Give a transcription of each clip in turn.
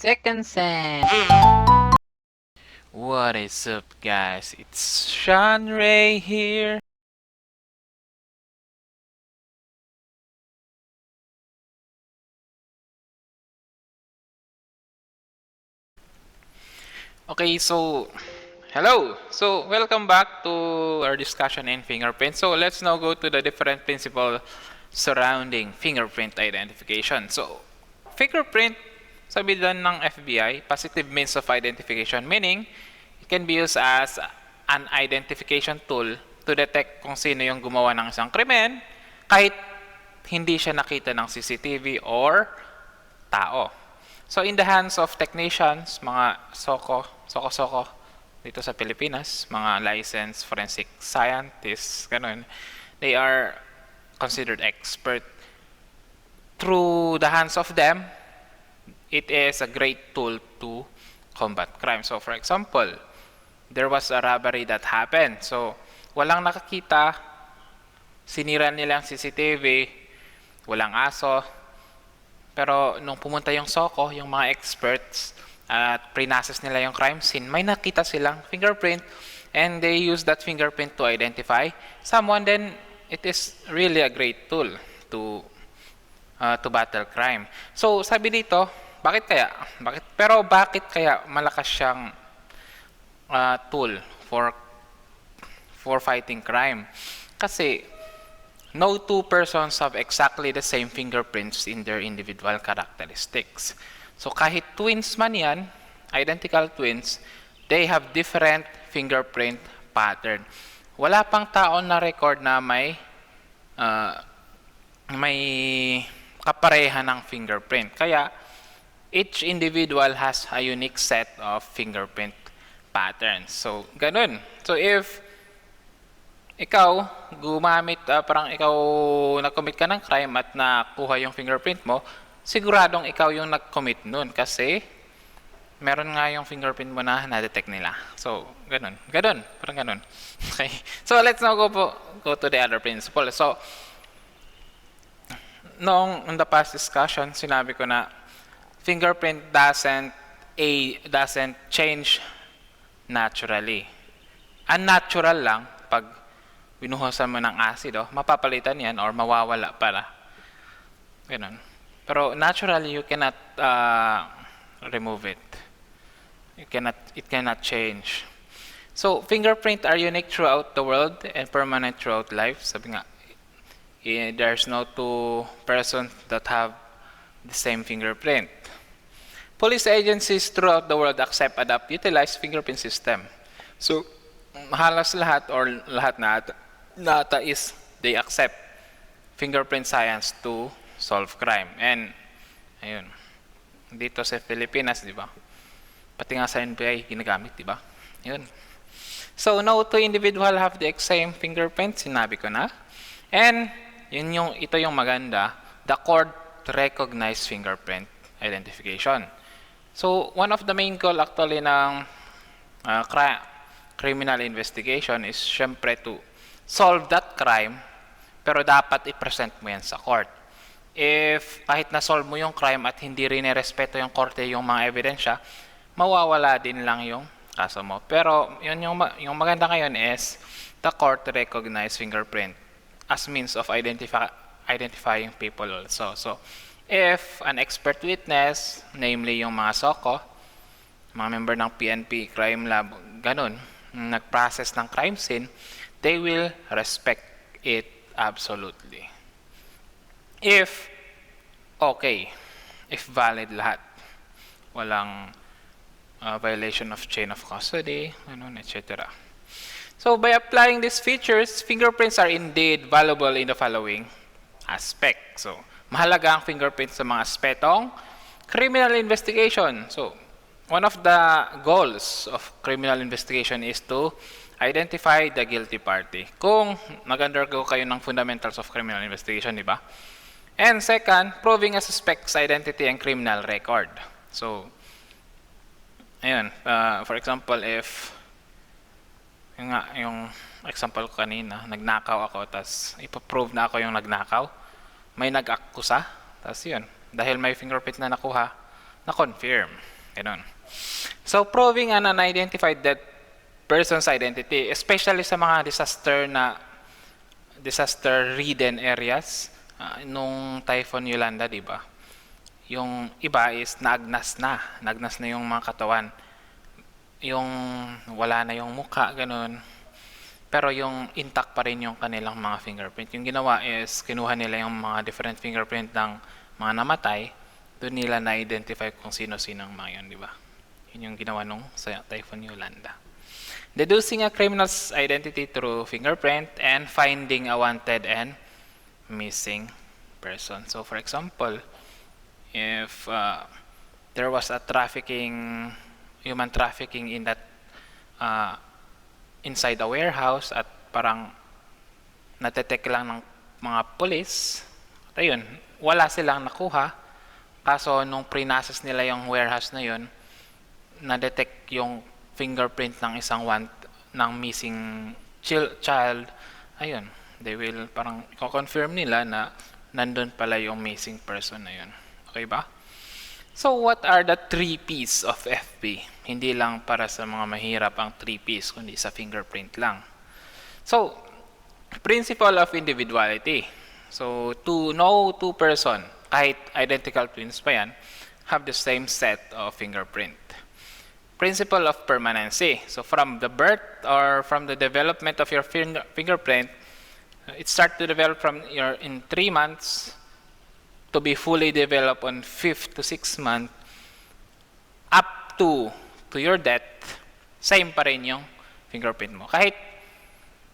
Second sem. What is up, guys? It's Sean Ray here. Okay, so hello. So welcome back to our discussion in fingerprint. So let's now go to the different principles surrounding fingerprint identification. So fingerprint, sabi doon ng FBI, positive means of identification, meaning it can be used as an identification tool to detect kung sino yung gumawa ng isang krimen kahit hindi siya nakita ng CCTV or tao. So in the hands of technicians, mga soko dito sa Pilipinas, mga licensed forensic scientists, ganun, they are considered expert. Through the hands of them, it is a great tool to combat crime. So for example, there was a robbery that happened. So walang nakakita, sinira nila ang CCTV, walang aso. Pero nung pumunta yung soko, yung mga experts, at pre-process nila yung crime scene, may nakita silang fingerprint and they use that fingerprint to identify someone. Then it is really a great tool to battle crime. So sabi dito, bakit kaya? Bakit kaya malakas siyang tool for fighting crime? Kasi no two persons have exactly the same fingerprints in their individual characteristics. So kahit twins man yan, identical twins, they have different fingerprint pattern. Wala pang tao na record na may kapareha ng fingerprint. Kaya each individual has a unique set of fingerprint patterns. So ganun. So if ikaw gumamit, parang ikaw nag-commit ka ng crime at nakuha yung fingerprint mo, siguradong ikaw yung nag-commit nun kasi meron nga yung fingerprint mo na na-detect nila. So, ganun, parang ganun. Okay. So, let's now go to the other principle. So, noong in the past discussion, sinabi ko na fingerprint doesn't change naturally. Unnatural lang pag binuhusan mo ng asido, mapapalitan yan or mawawala para. Ganun. Pero naturally, you cannot remove it. It cannot change. So, fingerprint are unique throughout the world and permanent throughout life. Sabi nga, there's no two persons that have the same fingerprint. Police agencies throughout the world accept, adapt, utilize fingerprint system. So, halos lahat or lahat na is they accept fingerprint science to solve crime. And ayun, dito sa Pilipinas, di ba? Pati nga sa NBI ginagamit, di ba? Yun. So no two individual have the same fingerprint, sinabi ko na. And ito yung maganda, the court recognize fingerprint identification. So one of the main goal actually ng criminal investigation is syempre to solve that crime, pero dapat i-present mo yan sa court. If kahit na-solve mo yung crime at hindi rin irespeto yung korte yung mga ebidensya, mawawala din lang yung kaso mo. Pero yung maganda ngayon is the court recognize fingerprint as means of identifying people also. So if an expert witness, namely yung mga soko, mga member ng PNP crime lab, ganun, nag-process ng crime scene, they will respect it absolutely. If valid lahat, walang violation of chain of custody, etc. So by applying these features, fingerprints are indeed valuable in the following aspects. So mahalaga ang fingerprints sa mga aspetong criminal investigation. So one of the goals of criminal investigation is to identify the guilty party. Kung nag-undergo kayo ng fundamentals of criminal investigation, di ba? And second, proving a suspect's identity and criminal record. So, ayun, for example, if yung example ko kanina, nagnakaw ako, tas ipaprove na ako yung nagnakaw, may nag-akusa, tas yun, dahil may fingerprint na nakuha, na-confirm. Ganun. So, proving an unidentified dead person's identity, especially sa mga disaster-ridden areas, nung Typhoon Yolanda, di ba? Yung iba is naagnas na yung mga katawan. Yung wala na yung mukha, ganun. Pero yung intact pa rin yung kanilang mga fingerprint. Yung ginawa is, kinuha nila yung mga different fingerprint ng mga namatay, doon nila na-identify kung sino-sino ang mga yun, di ba? Yun yung ginawa nung sa Typhoon Yolanda. Deducing a criminal's identity through fingerprint and finding a wanted and missing person. So, for example, if there was a human trafficking in that inside a warehouse at parang nadetect lang ng mga police, ayun, wala silang nakuha. Kaso nung pre-process nila yung warehouse na yun, na-detect yung fingerprint ng ng missing child, ayun, they will parang i-confirm nila na nandun pala yung missing person na yun. Okay ba? So, what are the 3 P's of FB? Hindi lang para sa mga mahirap ang 3 P's, kundi sa fingerprint lang. So, principle of individuality. So, to know two person, kahit identical twins pa yan, have the same set of fingerprint. Principle of permanency. So, from the birth or from the development of your fingerprint, it starts to develop in 3 months to be fully developed on 5th to 6th month up to your death, same pa rin yung fingerprint mo. Kahit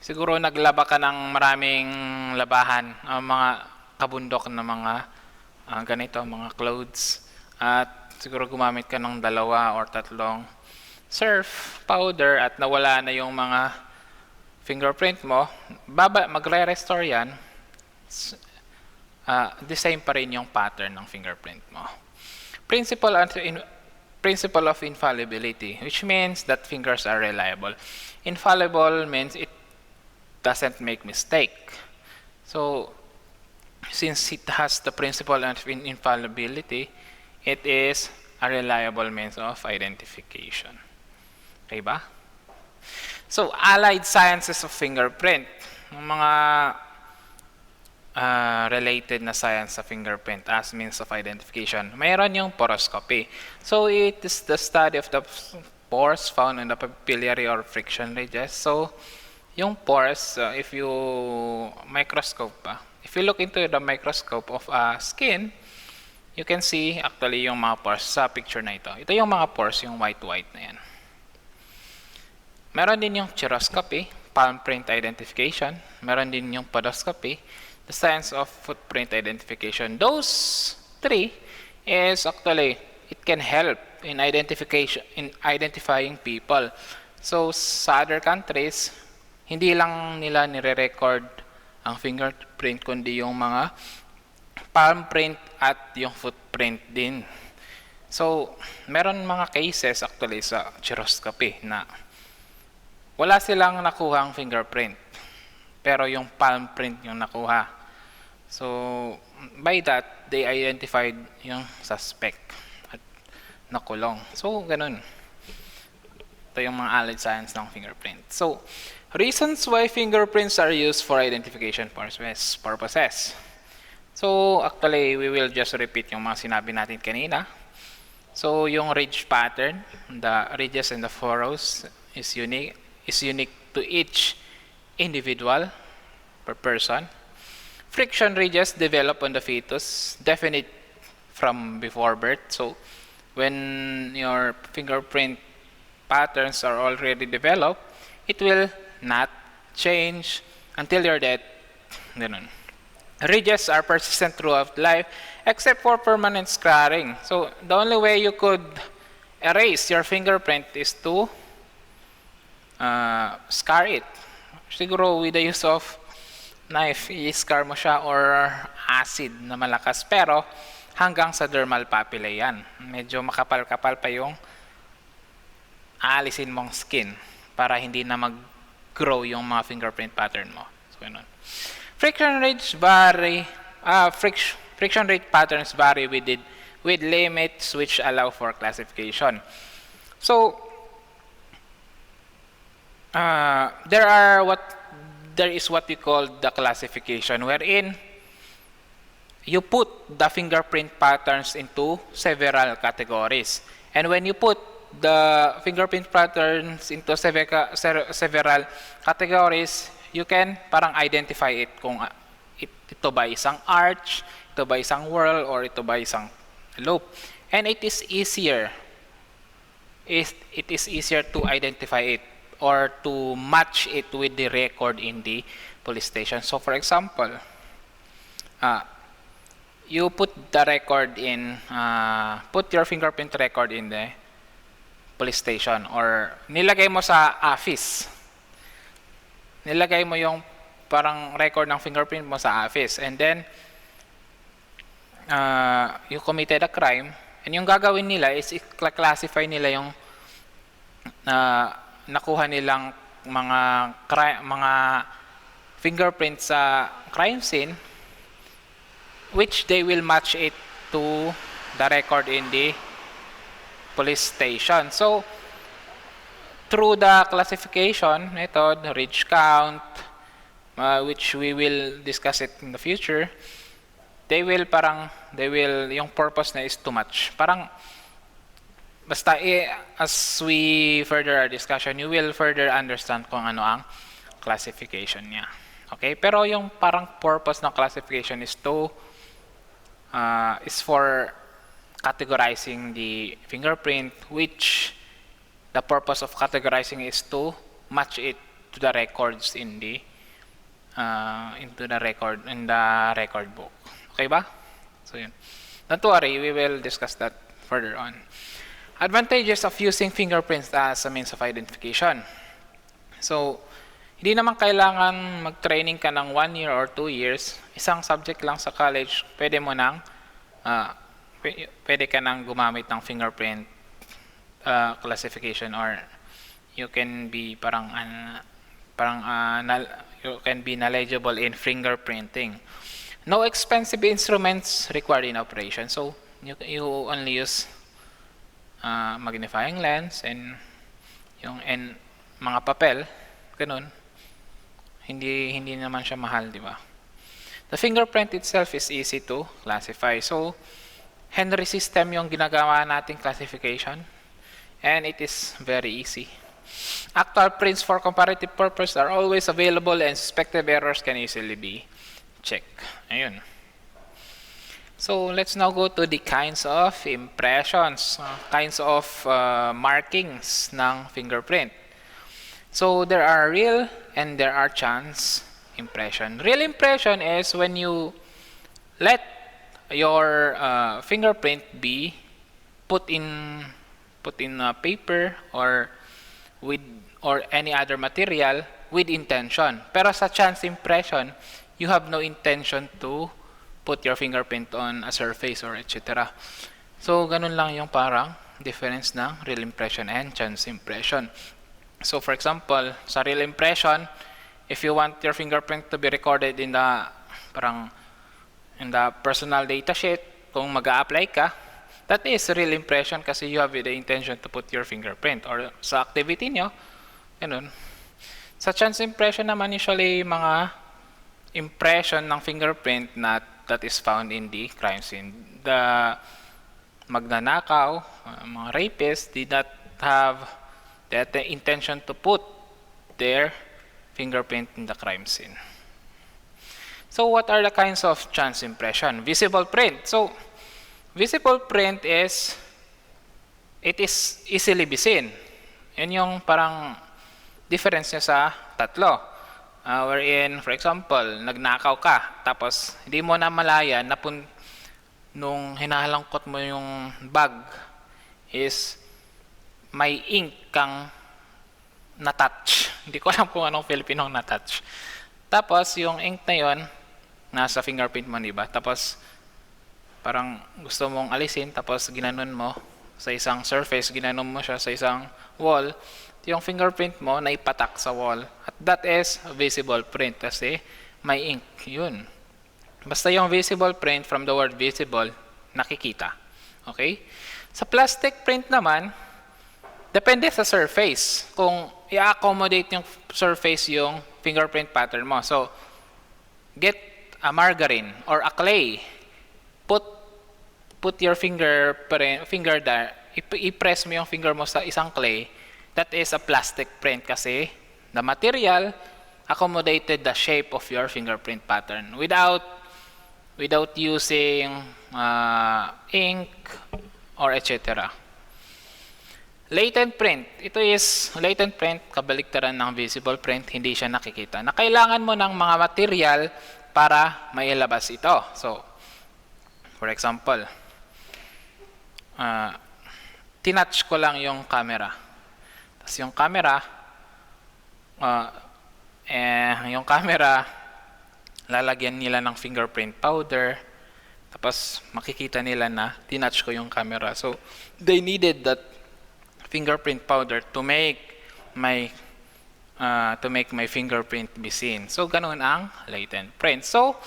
siguro naglaba ka ng maraming labahan, mga kabundok na mga ganito, mga clothes, at siguro gumamit ka ng 2 or 3 surf powder at nawala na yung mga fingerprint mo, magre-restore yan, the same pa rin yung pattern ng fingerprint mo. Principle of infallibility, which means that fingers are reliable. Infallible means it doesn't make mistake. So, since it has the principle of infallibility, it is a reliable means of identification. Okay ba? So, allied sciences of fingerprint. Mga related na science sa fingerprint as means of identification. Mayroon yung poroscopy. So, it is the study of the pores found in the papillary or friction ridges. So, yung pores, if you look into the microscope of skin, you can see actually yung mga pores sa picture na ito. Ito yung mga pores, yung white-white na yan. Meron din yung chiroscopy, palm print identification. Meron din yung podoscopy, the science of footprint identification. Those 3 is actually, it can help in identifying people. So, sa other countries, hindi lang nila nire-record ang fingerprint, kundi yung mga palm print at yung footprint din. So, meron mga cases actually sa chiroscopy na wala silang nakuhang fingerprint, pero yung palm print yung nakuha. So, by that, they identified yung suspect at nakulong. So, ganun. Ito yung mga allied science ng fingerprint. So, reasons why fingerprints are used for identification purposes. So, actually, we will just repeat yung mga sinabi natin kanina. So, yung ridge pattern, the ridges and the furrows is unique to each individual per person. Friction ridges develop on the fetus, definite from before birth. So, when your fingerprint patterns are already developed, it will not change until your death. Ganun. Ridges are persistent throughout life, except for permanent scarring. So, the only way you could erase your fingerprint is to scar it. Siguro with the use of knife, i-scar mo siya or acid na malakas. Pero hanggang sa dermal papillae yan. Medyo makapal-kapal pa yung aalisin mong skin para hindi na mag-grow yung mga fingerprint pattern mo. So, ganun. Friction rate patterns vary with limits which allow for classification. So there is what we call the classification, wherein you put the fingerprint patterns into several categories. And when you put the fingerprint patterns into several categories, you can parang identify it kung ito ba isang arch, ito ba isang whorl, or ito ba isang loop. And it is easier to identify it or to match it with the record in the police station. So for example, you put the record in, put your fingerprint record in the police station, or nilagay mo sa office. Nilagay mo yung parang record ng fingerprint mo sa office, and then you committed a crime, and yung gagawin nila is i-classify nila yung nakuha nilang mga fingerprints sa crime scene, which they will match it to the record in the police station. So through the classification method, ridge count, which we will discuss it in the future, yung purpose na is to match. Parang basta as we further our discussion, you will further understand kung ano ang classification niya. Okay? Pero yung parang purpose ng classification is for categorizing the fingerprint, which the purpose of categorizing is to match it to the records in the record book. Okay ba? So yun. Don't worry, we will discuss that further on. Advantages of using fingerprints as a means of identification. So, hindi naman kailangan mag-training ka ng 1 year or 2 years. Isang subject lang sa college, pwede ka nang gumamit ng fingerprint classification, or you can be you can be knowledgeable in fingerprinting. No expensive instruments required in operation. So, you only use magnifying lens and mga papel, ganun. Hindi naman siya mahal, di ba? The fingerprint itself is easy to classify. So Henry system yung ginagawa nating classification, and it is very easy. Actual prints for comparative purpose are always available, and suspected errors can easily be checked. Ayun. So let's now go to the kinds of impressions, kinds of markings ng fingerprint. So there are real and there are chance impression. Real impression is when you let your fingerprint be put in paper or any other material with intention. Pero sa chance impression, you have no intention to put your fingerprint on a surface or etc. So, ganun lang yung parang difference ng real impression and chance impression. So, for example, sa real impression, if you want your fingerprint to be recorded in the personal data sheet, kung mag-a-apply ka, that is real impression kasi you have the intention to put your fingerprint, or sa activity nyo, ganun. Sa chance impression naman, usually mga impression ng fingerprint that is found in the crime scene. The magnanakaw, mga rapists did not have the intention to put their fingerprint in the crime scene. So what are the kinds of chance impression? Visible print. So visible print is, it is easily be seen. Yan yung parang difference niya sa tatlo. Wherein, for example, nagnakaw ka, tapos hindi mo na malaya na nung hinahalangkot mo yung bag is may ink kang na-touch. Hindi ko alam kung anong Filipinong na-touch. Tapos, yung ink na yon nasa fingerprint mo, diba? Tapos, parang gusto mong alisin, tapos ginanon mo sa isang surface, ginanon mo siya sa isang wall, yung fingerprint mo na ipatak sa wall. At that is visible print kasi may ink. Yun. Basta yung visible print, from the word visible, nakikita. Okay? Sa plastic print naman, depende sa surface. Kung i-accommodate yung surface yung fingerprint pattern mo. So, get a margarine or a clay. Put your finger there. I-press mo yung finger mo sa isang clay. That is a plastic print kasi the material accommodated the shape of your fingerprint pattern without using ink or etc. Latent print. Ito is latent print, kabaliktaran ng visible print, hindi siya nakikita. Na kailangan mo ng mga material para mailabas ito. So, for example, tinouch ko lang yung camera. Tapos yung camera, lalagyan nila ng fingerprint powder. Tapos makikita nila na tinouch ko yung camera. So, they needed that fingerprint powder to make my fingerprint be seen. So, ganun ang latent print. So,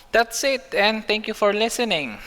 that's it, and thank you for listening.